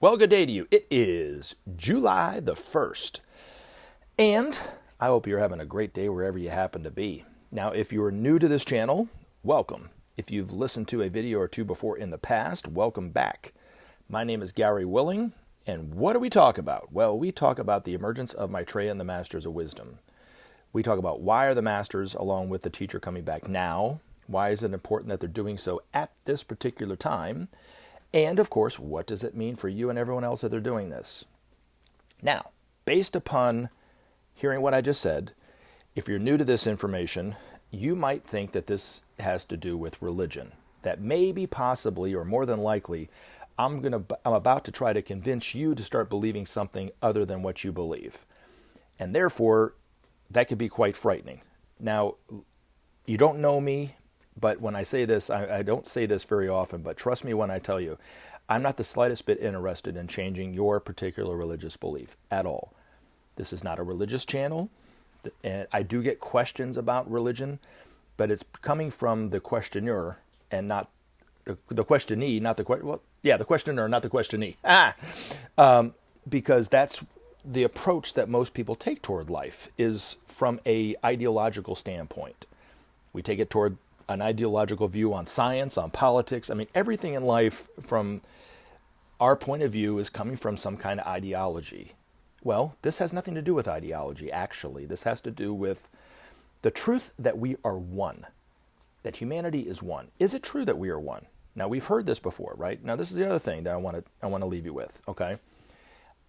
Well, good day to you. It is July the 1st, and I hope you're having a great day wherever you happen to be. Now, if you're new to this channel, welcome. If you've listened to a video or two before in the past, welcome back. My name is Gary Willing, and what do we talk about? Well, we talk about the emergence of Maitreya and the Masters of Wisdom. We talk about why are the Masters, along with the teacher, coming back now? Why is it important that they're doing so at this particular time? And, of course, what does it mean for you and everyone else that they're doing this? Now, based upon hearing what I just said, if you're new to this information, you might think that this has to do with religion. That maybe, possibly, or more than likely, I'm about to try to convince you to start believing something other than what you believe. And therefore, that could be quite frightening. Now, you don't know me, but when I say this, I don't say this very often, but trust me when I tell you, I'm not the slightest bit interested in changing your particular religious belief at all. This is not a religious channel. And I do get questions about religion, but it's coming from the questioner and not the questionee, not the the questioner, not the questionee. Because that's the approach that most people take toward life is from a ideological standpoint. We take it toward an ideological view on science, on politics. I mean, everything in life from our point of view is coming from some kind of ideology. Well, this has nothing to do with ideology, actually. This has to do with the truth that we are one, that humanity is one. Is it true that we are one? Now, we've heard this before, right? Now, this is the other thing that I want to leave you with, okay?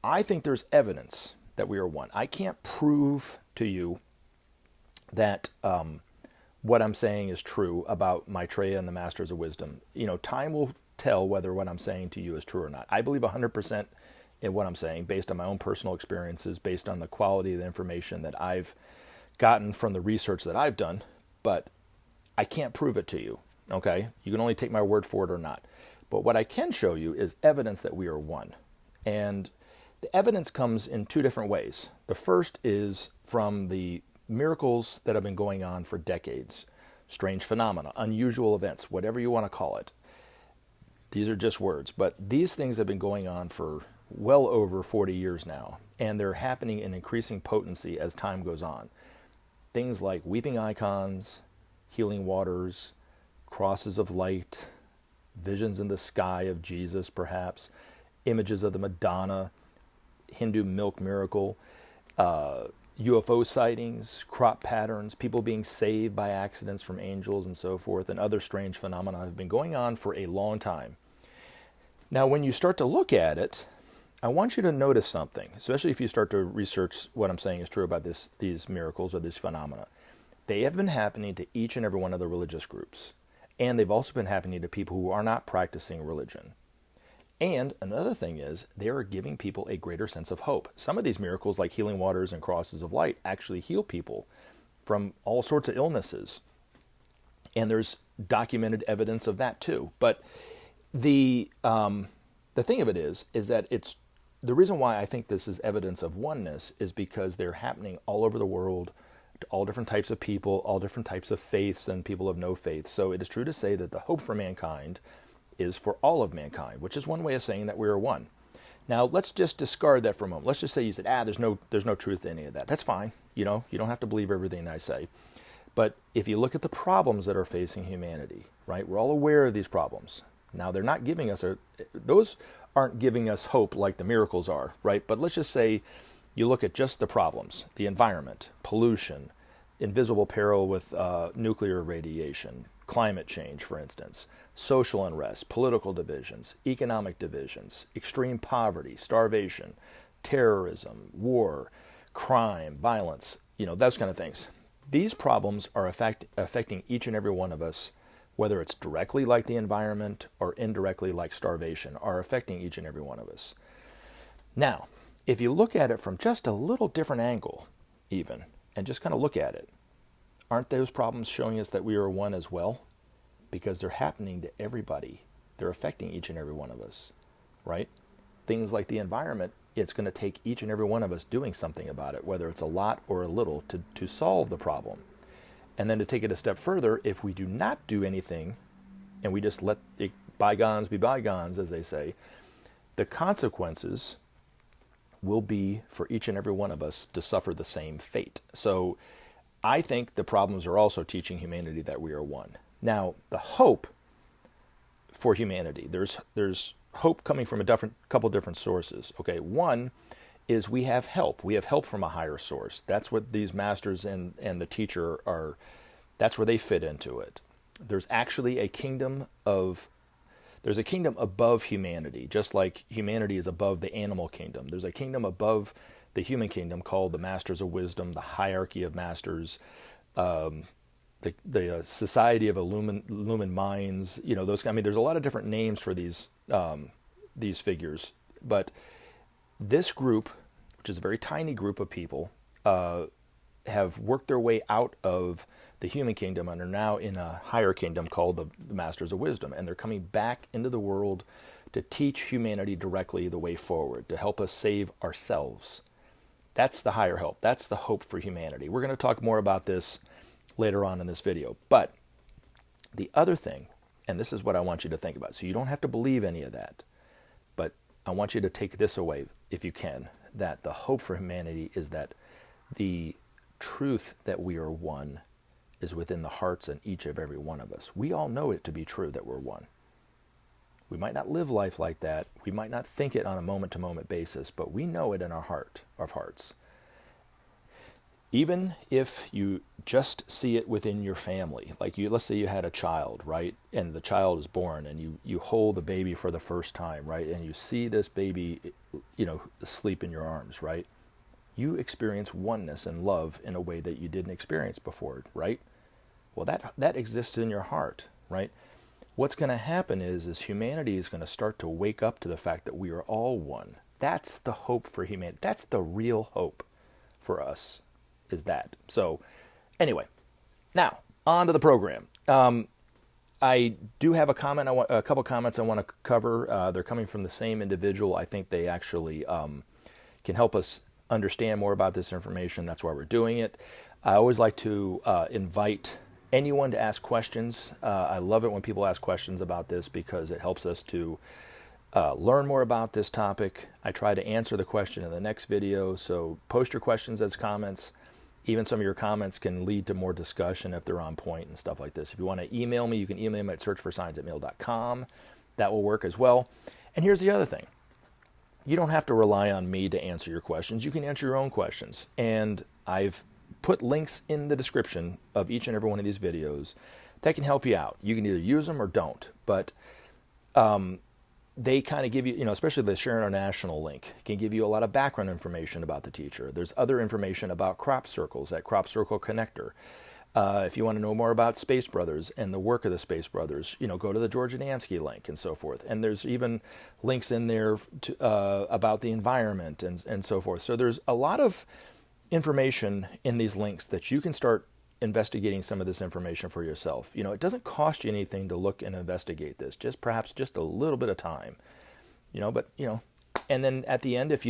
I think there's evidence that we are one. I can't prove to you that what I'm saying is true about Maitreya and the Masters of Wisdom. You know, time will tell whether what I'm saying to you is true or not. I believe 100% in what I'm saying based on my own personal experiences, based on the quality of the information that I've gotten from the research that I've done, but I can't prove it to you, okay? You can only take my word for it or not. But what I can show you is evidence that we are one. And the evidence comes in two different ways. The first is from the miracles that have been going on for decades, strange phenomena, unusual events, whatever you want to call it. These are just words, but these things have been going on for well over 40 years now, and they're happening in increasing potency as time goes on. Things like weeping icons, healing waters, crosses of light, visions in the sky of Jesus perhaps, images of the Madonna, Hindu milk miracle, UFO sightings, crop patterns, people being saved by accidents from angels and so forth, and other strange phenomena have been going on for a long time. Now, when you start to look at it, I want you to notice something, especially if you start to research what I'm saying is true about these miracles or these phenomena. They have been happening to each and every one of the religious groups, and they've also been happening to people who are not practicing religion. And another thing is, they are giving people a greater sense of hope. Some of these miracles, like healing waters and crosses of light, actually heal people from all sorts of illnesses. And there's documented evidence of that too. But the thing of it is that it's the reason why I think this is evidence of oneness is because they're happening all over the world, to all different types of people, all different types of faiths, and people of no faith. So it is true to say that the hope for mankind is for all of mankind, which is one way of saying that we are one. Now, let's just discard that for a moment. Let's just say you said, there's no truth to any of that. That's fine. You know, you don't have to believe everything I say. But if you look at the problems that are facing humanity, right, we're all aware of these problems. Now, they're not giving us, those aren't giving us hope like the miracles are, right? But let's just say you look at just the problems, the environment, pollution, invisible peril with nuclear radiation, climate change, for instance, social unrest, political divisions, economic divisions, extreme poverty, starvation, terrorism, war, crime, violence, those kind of things. These problems are affecting each and every one of us, whether it's directly like the environment or indirectly like starvation, are affecting each and every one of us. Now, if you look at it from just a little different angle, even, and just kind of look at it, aren't those problems showing us that we are one as well? Because they're happening to everybody. They're affecting each and every one of us, right? Things like the environment, it's going to take each and every one of us doing something about it, whether it's a lot or a little, to solve the problem. And then to take it a step further, if we do not do anything, and we just let bygones be bygones, as they say, the consequences will be for each and every one of us to suffer the same fate. So I think the problems are also teaching humanity that we are one. Now, the hope for humanity, there's hope coming from a couple different sources. Okay, one is we have help. We have help from a higher source. That's what these masters and the teacher are, that's where they fit into it. There's actually a kingdom above humanity, just like humanity is above the animal kingdom. There's a kingdom above the human kingdom called the Masters of Wisdom, the hierarchy of masters, the Society of Illumined Minds. You know, those. I mean, there's a lot of different names for these figures, but this group, which is a very tiny group of people, have worked their way out of the human kingdom and are now in a higher kingdom called the Masters of Wisdom. And they're coming back into the world to teach humanity directly the way forward, to help us save ourselves. That's the higher help. That's the hope for humanity. We're going to talk more about this later on in this video. But the other thing, and this is what I want you to think about, so you don't have to believe any of that, but I want you to take this away, if you can, that the hope for humanity is that the truth that we are one is within the hearts and each of every one of us. We all know it to be true that we're one. We might not live life like that. We might not think it on a moment-to-moment basis, but we know it in our heart of hearts. Even if you just see it within your family, like let's say you had a child, right? And the child is born and you hold the baby for the first time, right? And you see this baby, asleep in your arms, right? You experience oneness and love in a way that you didn't experience before, right? Well, that exists in your heart, right? What's going to happen is humanity is going to start to wake up to the fact that we are all one. That's the hope for humanity. That's the real hope for us, is that. So anyway, now on to the program. I do have a couple comments I want to cover. They're coming from the same individual. I think they actually can help us understand more about this information. That's why we're doing it. I always like to invite anyone to ask questions. I love it when people ask questions about this because it helps us to learn more about this topic. I try to answer the question in the next video, so post your questions as comments. Even some of your comments can lead to more discussion if they're on point and stuff like this. If you want to email me, you can email me at searchforscience@mail.com. That will work as well. And here's the other thing. You don't have to rely on me to answer your questions. You can answer your own questions. And I've put links in the description of each and every one of these videos that can help you out. You can either use them or don't. But they kind of give you, especially the Share International link, can give you a lot of background information about the teacher. There's other information about crop circles at Crop Circle Connector. If you want to know more about Space Brothers and the work of the Space Brothers, go to the George Adamski link and so forth. And there's even links in there about the environment and so forth. So there's a lot of information in these links that you can start investigating some of this information for yourself. It doesn't cost you anything to look and investigate this, perhaps just a little bit of time, and then at the end, if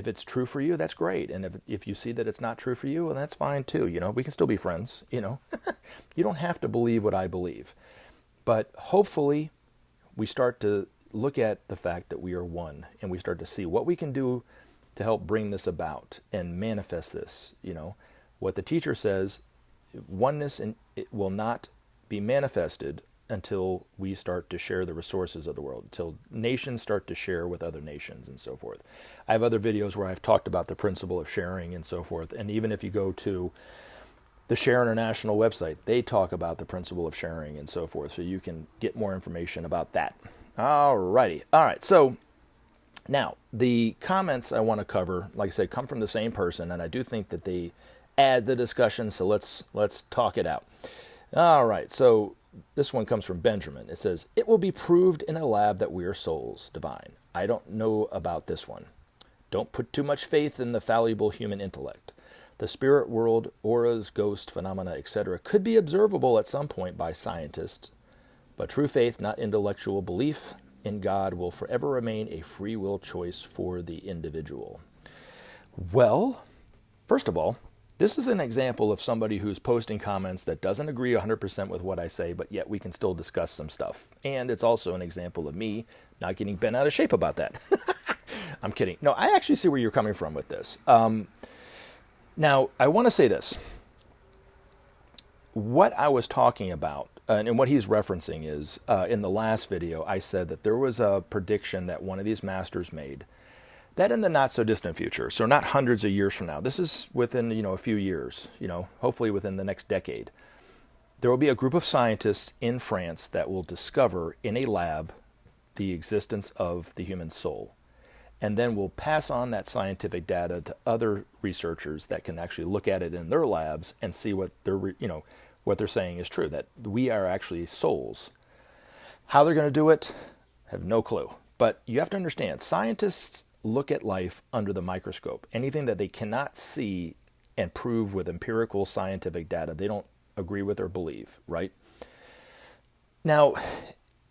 it's true for you, that's great. And if you see that it's not true for you, well, that's fine too. We can still be friends, You don't have to believe what I believe, but hopefully we start to look at the fact that we are one and we start to see what we can do to help bring this about and manifest this. What the teacher says, oneness it will not be manifested until we start to share the resources of the world, until nations start to share with other nations and so forth. I have other videos where I've talked about the principle of sharing and so forth. And even if you go to the Share International website, they talk about the principle of sharing and so forth. So you can get more information about that. All righty. All right. So now the comments I want to cover, like I said, come from the same person. And I do think that they add the discussion, so let's talk it out. All right, so this one comes from Benjamin. It says, "It will be proved in a lab that we are souls divine. I don't know about this one. Don't put too much faith in the fallible human intellect. The spirit world, auras, ghost phenomena, etc. could be observable at some point by scientists, but true faith, not intellectual belief in God, will forever remain a free will choice for the individual." Well, first of all, This is an example of somebody who's posting comments that doesn't agree 100% with what I say, but yet we can still discuss some stuff. And it's also an example of me not getting bent out of shape about that. I'm kidding. No, I actually see where you're coming from with this. Now, I want to say this. What I was talking about, and what he's referencing is, in the last video, I said that there was a prediction that one of these masters made that in the not-so-distant future, so not hundreds of years from now, this is within, a few years, hopefully within the next decade, there will be a group of scientists in France that will discover in a lab the existence of the human soul, and then will pass on that scientific data to other researchers that can actually look at it in their labs and see what they're saying is true, that we are actually souls. How they're going to do it, I have no clue. But you have to understand, scientists look at life under the microscope. Anything that they cannot see and prove with empirical scientific data, they don't agree with or believe, right? Now,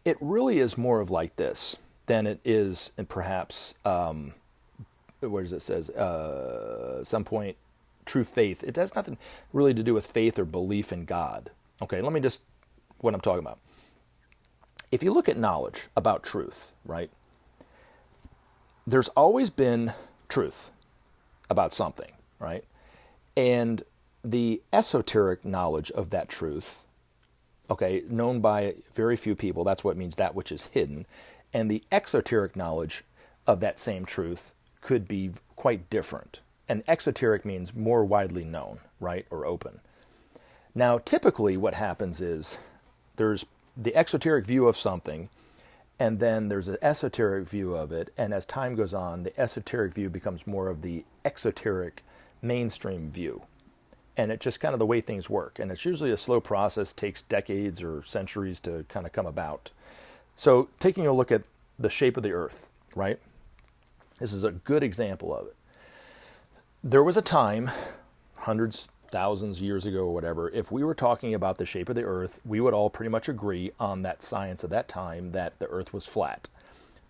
it really is more of like this than it is in perhaps, what does it says, some point, true faith. It has nothing really to do with faith or belief in God. Okay, let me just, what I'm talking about. If you look at knowledge about truth, right, there's always been truth about something, right? And the esoteric knowledge of that truth, okay, known by very few people, that's what it means, that which is hidden. And the exoteric knowledge of that same truth could be quite different. And exoteric means more widely known, right, or open. Now, typically what happens is there's the exoteric view of something, and then there's an esoteric view of it, and as time goes on, the esoteric view becomes more of the exoteric mainstream view. And it's just kind of the way things work. And it's usually a slow process, takes decades or centuries to kind of come about. So taking a look at the shape of the earth, right? This is a good example of it. There was a time, hundreds, thousands years ago or whatever, if we were talking about the shape of the earth, we would all pretty much agree on that science of that time that the earth was flat,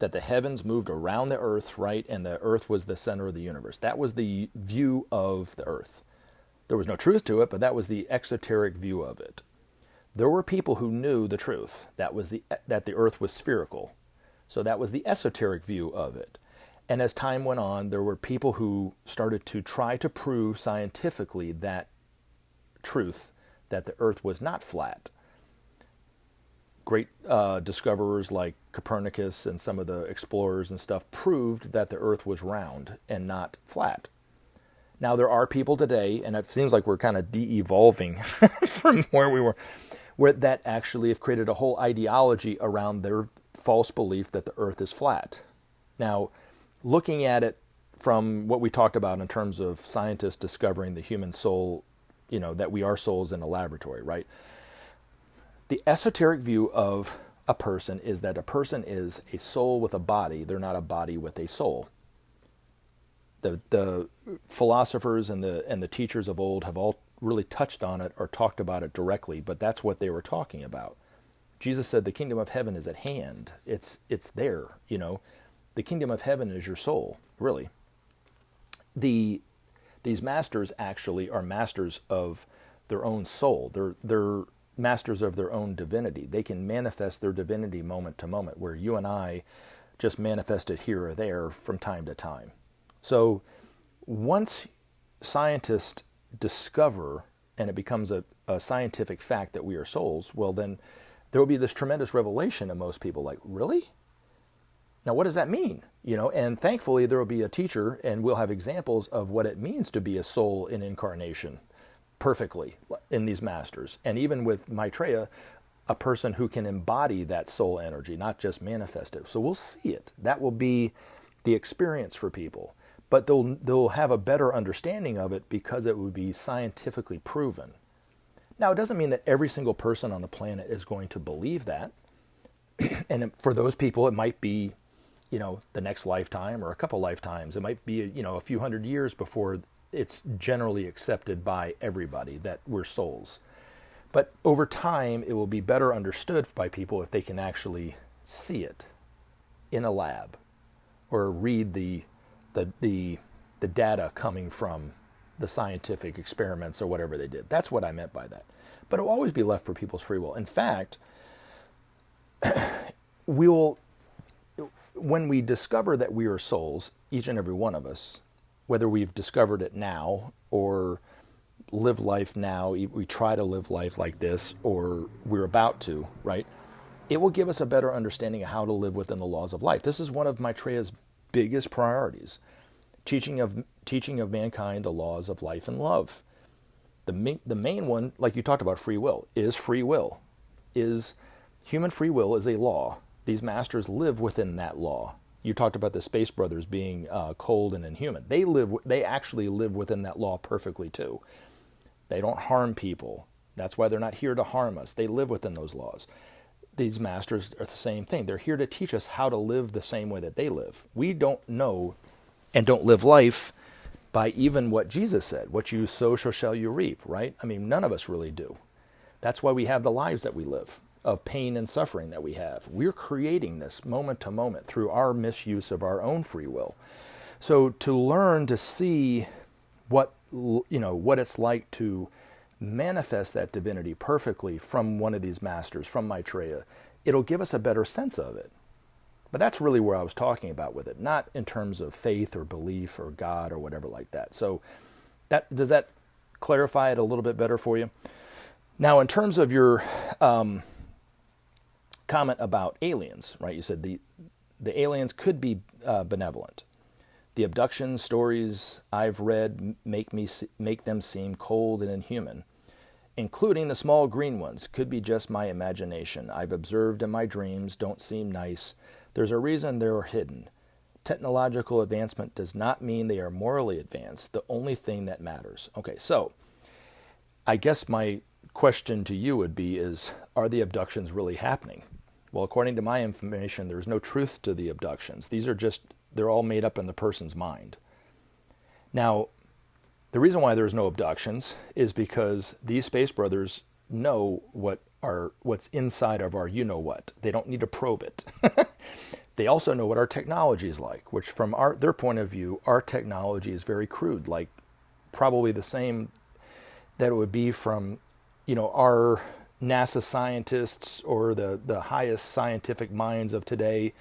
that the heavens moved around the earth, right, and the earth was the center of the universe. That was the view of the earth. There was no truth to it, but that was the exoteric view of it. There were people who knew the truth, that the earth was spherical. So that was the esoteric view of it. And as time went on, there were people who started to try to prove scientifically that truth, that the earth was not flat. Great discoverers like Copernicus and some of the explorers and stuff proved that the earth was round and not flat. Now, there are people today, and it seems like we're kind of de-evolving from where we were, where that actually have created a whole ideology around their false belief that the earth is flat. Now, looking at it from what we talked about in terms of scientists discovering the human soul, that we are souls in a laboratory, right? The esoteric view of a person is that a person is a soul with a body. They're not a body with a soul. The philosophers and the teachers of old have all really touched on it or talked about it directly, but that's what they were talking about. Jesus said the kingdom of heaven is at hand. It's there, The kingdom of heaven is your soul, really. These masters actually are masters of their own soul. They're masters of their own divinity. They can manifest their divinity moment to moment, where you and I just manifest it here or there from time to time. So once scientists discover, and it becomes a scientific fact that we are souls, well then there will be this tremendous revelation to most people, like, really? Now what does that mean? And thankfully there will be a teacher, and we'll have examples of what it means to be a soul in incarnation perfectly in these masters. And even with Maitreya, a person who can embody that soul energy, not just manifest it. So we'll see it. That will be the experience for people. But they'll have a better understanding of it because it would be scientifically proven. Now, it doesn't mean that every single person on the planet is going to believe that. And for those people, it might be, the next lifetime or a couple lifetimes. It might be, a few hundred years before it's generally accepted by everybody that we're souls. But over time, it will be better understood by people if they can actually see it in a lab or read the data coming from the scientific experiments or whatever they did. That's what I meant by that. But it will always be left for people's free will. In fact, when we discover that we are souls, each and every one of us, whether we've discovered it now or live life now, we try to live life like this, or we're about to, right? It will give us a better understanding of how to live within the laws of life. This is one of Maitreya's biggest priorities, teaching of mankind the laws of life and love. The main one, like you talked about, free will. Human free will is a law. These masters live within that law. You talked about the Space Brothers being cold and inhuman. They actually live within that law perfectly too. They don't harm people. That's why they're not here to harm us. They live within those laws. These masters are the same thing. They're here to teach us how to live the same way that they live. We don't know and don't live life by even what Jesus said. What you sow, so shall you reap, right? I mean, none of us really do. That's why we have the lives that we live, of pain and suffering that we have. We're creating this moment to moment through our misuse of our own free will. So to learn to see what it's like to manifest that divinity perfectly from one of these masters, from Maitreya, it'll give us a better sense of it. But that's really where I was talking about with it, not in terms of faith or belief or God or whatever like that. So does that clarify it a little bit better for you? Now, in terms of your comment about aliens, right? You said the aliens could be benevolent. The abduction stories I've read make them seem cold and inhuman, including the small green ones. Could be just my imagination. I've observed in my dreams don't seem nice. There's a reason they're hidden. Technological advancement does not mean they are morally advanced. The only thing that matters. Okay, so I guess my question to you would be are the abductions really happening? Well, according to my information, there's no truth to the abductions. They're all made up in the person's mind. Now, the reason why there's no abductions is because these Space Brothers know what's inside of our you-know-what. They don't need to probe it. They also know what our technology is like, which from their point of view, our technology is very crude, like probably the same that it would be from, our NASA scientists or the highest scientific minds of today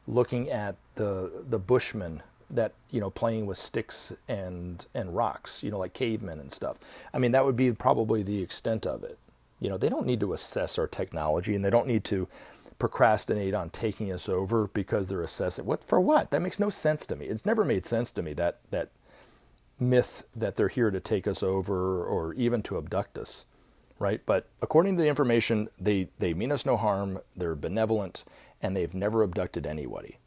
looking at the Bushmen that, playing with sticks and rocks, like cavemen and stuff. I mean, that would be probably the extent of it. They don't need to assess our technology, and they don't need to procrastinate on taking us over because they're assessing. For what? That makes no sense to me. It's never made sense to me, that myth that they're here to take us over or even to abduct us, right? But according to the information, they mean us no harm, they're benevolent, and they've never abducted anybody.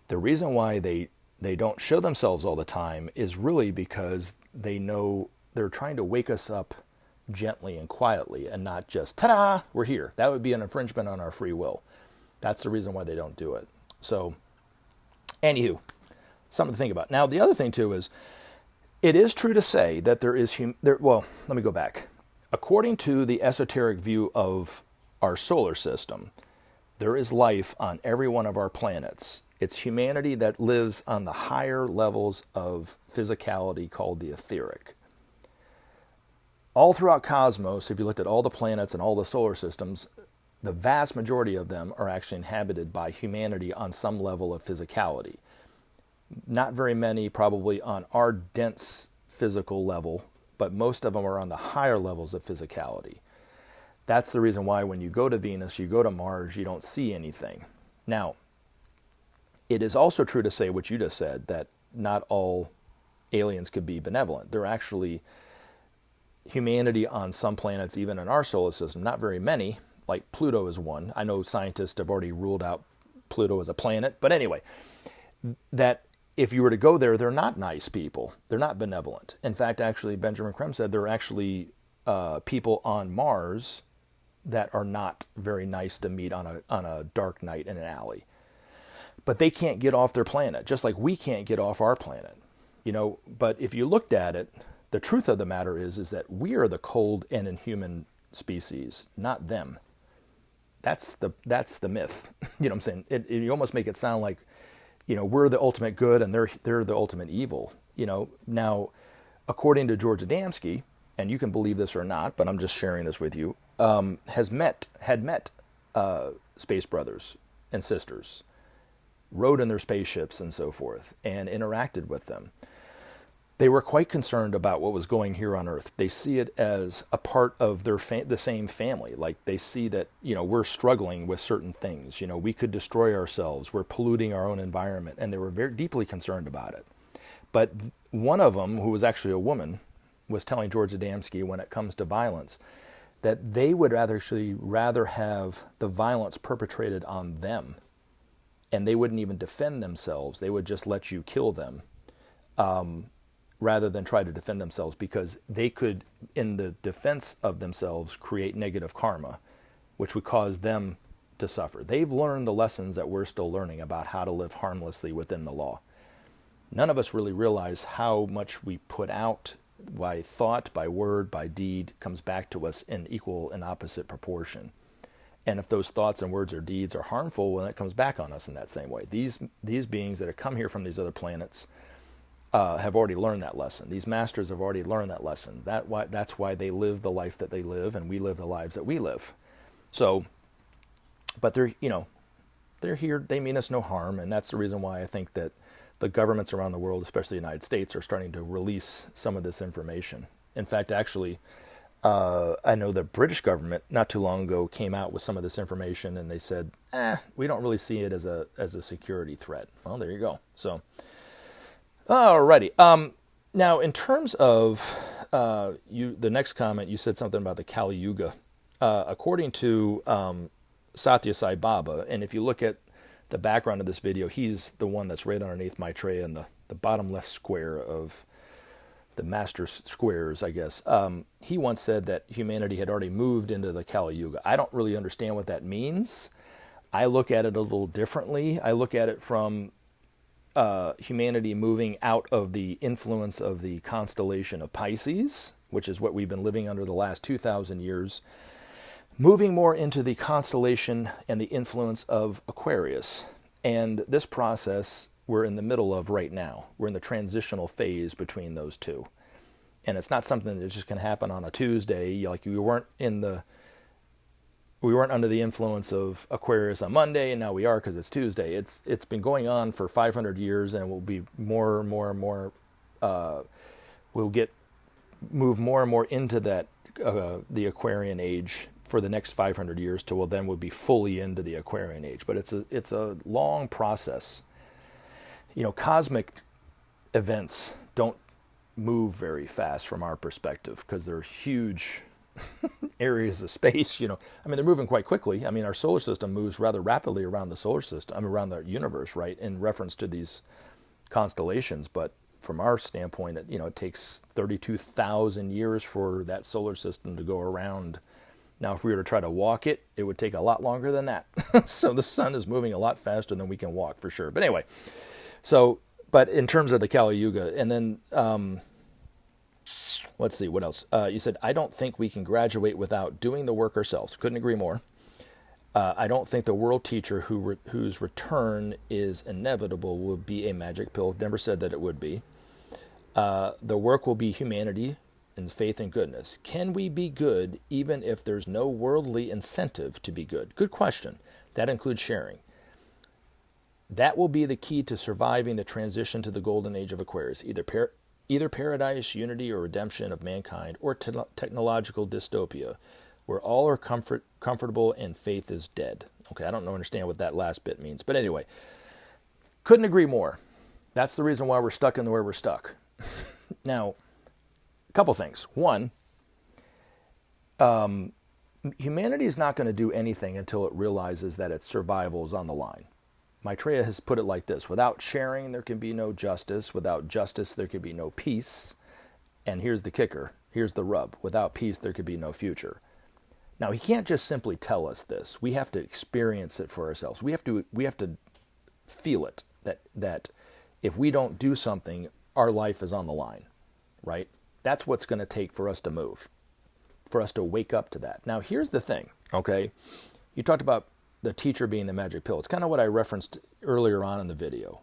The reason why they don't show themselves all the time is really because they know they're trying to wake us up gently and quietly and not just, ta-da, we're here. That would be an infringement on our free will. That's the reason why they don't do it. So, anywho, something to think about. Now, the other thing, too, is it is true to say that let me go back. According to the esoteric view of our solar system, there is life on every one of our planets. It's humanity that lives on the higher levels of physicality called the etheric. All throughout cosmos, if you looked at all the planets and all the solar systems, the vast majority of them are actually inhabited by humanity on some level of physicality. Not very many probably on our dense physical level, but most of them are on the higher levels of physicality. That's the reason why when you go to Venus, you go to Mars, you don't see anything. Now, it is also true to say what you just said, that not all aliens could be benevolent. They're actually humanity on some planets, even in our solar system, not very many, like Pluto is one. I know scientists have already ruled out Pluto as a planet, but anyway, that if you were to go there, they're not nice people. They're not benevolent. In fact, actually, Benjamin Creme said there are actually people on Mars that are not very nice to meet on a dark night in an alley. But they can't get off their planet, just like we can't get off our planet. But if you looked at it, the truth of the matter is that we are the cold and inhuman species, not them. That's the myth. You know what I'm saying? You almost make it sound like, we're the ultimate good and they're the ultimate evil. Now, according to George Adamski, and you can believe this or not, but I'm just sharing this with you, had met space brothers and sisters, rode in their spaceships and so forth, and interacted with them. They were quite concerned about what was going here on Earth. They see it as a part of the same family. Like they see that, we're struggling with certain things. We could destroy ourselves. We're polluting our own environment. And they were very deeply concerned about it. But one of them, who was actually a woman, was telling George Adamski, when it comes to violence, that they would rather have the violence perpetrated on them. And they wouldn't even defend themselves. They would just let you kill them. Rather than try to defend themselves, because they could, in the defense of themselves, create negative karma, which would cause them to suffer. They've learned the lessons that we're still learning about how to live harmlessly within the law. None of us really realize how much we put out by thought, by word, by deed, comes back to us in equal and opposite proportion. And if those thoughts and words or deeds are harmful, well, it comes back on us in that same way. These beings that have come here from these other planets have already learned that lesson. These masters have already learned that lesson. That's why they live the life that they live, and we live the lives that we live. So, but they're here. They mean us no harm, and that's the reason why I think that the governments around the world, especially the United States, are starting to release some of this information. In fact, actually, I know the British government not too long ago came out with some of this information, and they said, we don't really see it as a security threat. Well, there you go. So. Alrighty. Now, in terms of the next comment, you said something about the Kali Yuga. According to Satya Sai Baba, and if you look at the background of this video, he's the one that's right underneath Maitreya in the bottom left square of the master squares, I guess. He once said that humanity had already moved into the Kali Yuga. I don't really understand what that means. I look at it a little differently. I look at it from humanity moving out of the influence of the constellation of Pisces, which is what we've been living under the last 2,000 years, moving more into the constellation and the influence of Aquarius. And this process we're in the middle of right now. We're in the transitional phase between those two. And it's not something that's just going to happen on a Tuesday. Like we weren't under the influence of Aquarius on Monday, and now we are because it's Tuesday. It's been going on for 500 years, and will be more and more and more. We'll move more and more into that the Aquarian age for the next 500 years, till we'll be fully into the Aquarian age. But it's a long process. Cosmic events don't move very fast from our perspective because they're huge areas of space. They're moving quite quickly. Our solar system moves rather rapidly around the solar system, around the universe, right, in reference to these constellations. But from our standpoint, it takes 32,000 years for that solar system to go around. Now, if we were to try to walk it, it would take a lot longer than that. So the sun is moving a lot faster than we can walk, for sure. But anyway, but in terms of the Kali Yuga, and then let's see, what else? You said, I don't think we can graduate without doing the work ourselves. Couldn't agree more. I don't think the world teacher whose return is inevitable will be a magic pill. Never said that it would be. The work will be humanity and faith and goodness. Can we be good even if there's no worldly incentive to be good? Good question. That includes sharing. That will be the key to surviving the transition to the golden age of Aquarius, either paradise, unity, or redemption of mankind, or technological dystopia, where all are comfortable and faith is dead. Okay, I don't understand what that last bit means. But anyway, couldn't agree more. That's the reason why we're stuck in where we're stuck. Now, a couple things. One, humanity is not going to do anything until it realizes that its survival is on the line. Maitreya has put it like this: without sharing, there can be no justice. Without justice, there can be no peace. And here's the kicker. Here's the rub. Without peace, there could be no future. Now, he can't just simply tell us this. We have to experience it for ourselves. We have to feel it, that if we don't do something, our life is on the line, right? That's what's going to take for us to move, for us to wake up to that. Now, here's the thing, okay? You talked about the teacher being the magic pill. It's kind of what I referenced earlier on in the video.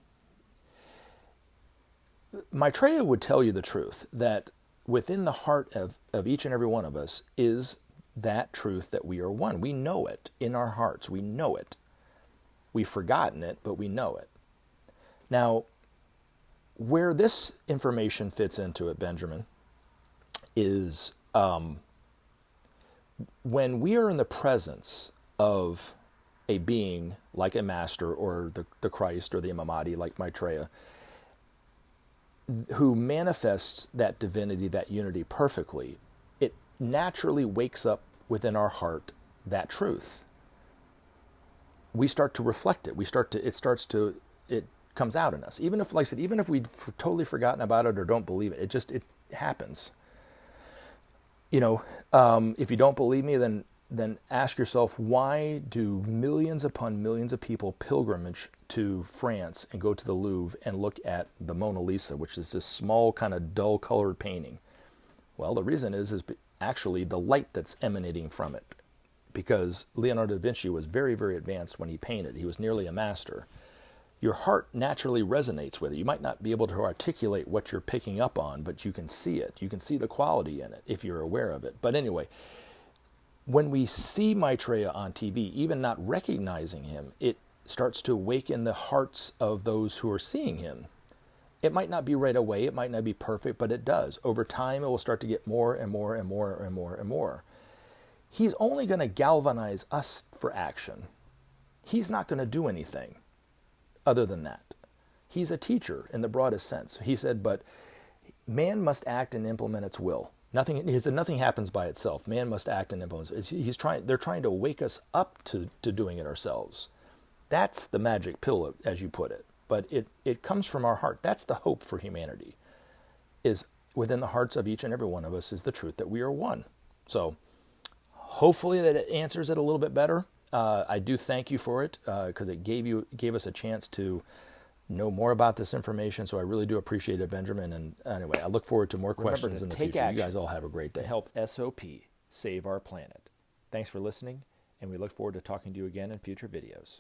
Maitreya would tell you the truth, that within the heart of each and every one of us is that truth that we are one. We know it in our hearts. We know it. We've forgotten it, but we know it. Now, where this information fits into it, Benjamin, is when we are in the presence of a being like a master or the Christ or the Imam Mahdi like Maitreya, who manifests that divinity, that unity perfectly, it naturally wakes up within our heart that truth. We start to reflect it. It comes out in us. Even if, like I said, even if we've totally forgotten about it or don't believe it, it happens. If you don't believe me, then ask yourself, why do millions upon millions of people pilgrimage to France and go to the Louvre and look at the Mona Lisa, which is this small kind of dull colored painting? Well, the reason is actually the light that's emanating from it, because Leonardo da Vinci was very, very advanced when he painted. He was nearly a master. Your heart naturally resonates with it. You might not be able to articulate what you're picking up on, but you can see it. You can see the quality in it if you're aware of it. But anyway, when we see Maitreya on TV, even not recognizing him, it starts to awaken the hearts of those who are seeing him. It might not be right away, it might not be perfect, but it does. Over time, it will start to get more and more and more and more and more. He's only going to galvanize us for action. He's not going to do anything other than that. He's a teacher in the broadest sense. He said, but man must act and implement its will. He said nothing happens by itself. Man must act and implement. They're trying to wake us up to doing it ourselves. That's the magic pill, as you put it. But it comes from our heart. That's the hope for humanity. Is within the hearts of each and every one of us is the truth that we are one. So hopefully that it answers it a little bit better. I do thank you for it because it gave us a chance to know more about this information. So I really do appreciate it, Benjamin. And anyway, I look forward to more questions in the future. Action. You guys all have a great day. To help SOP save our planet. Thanks for listening, and we look forward to talking to you again in future videos.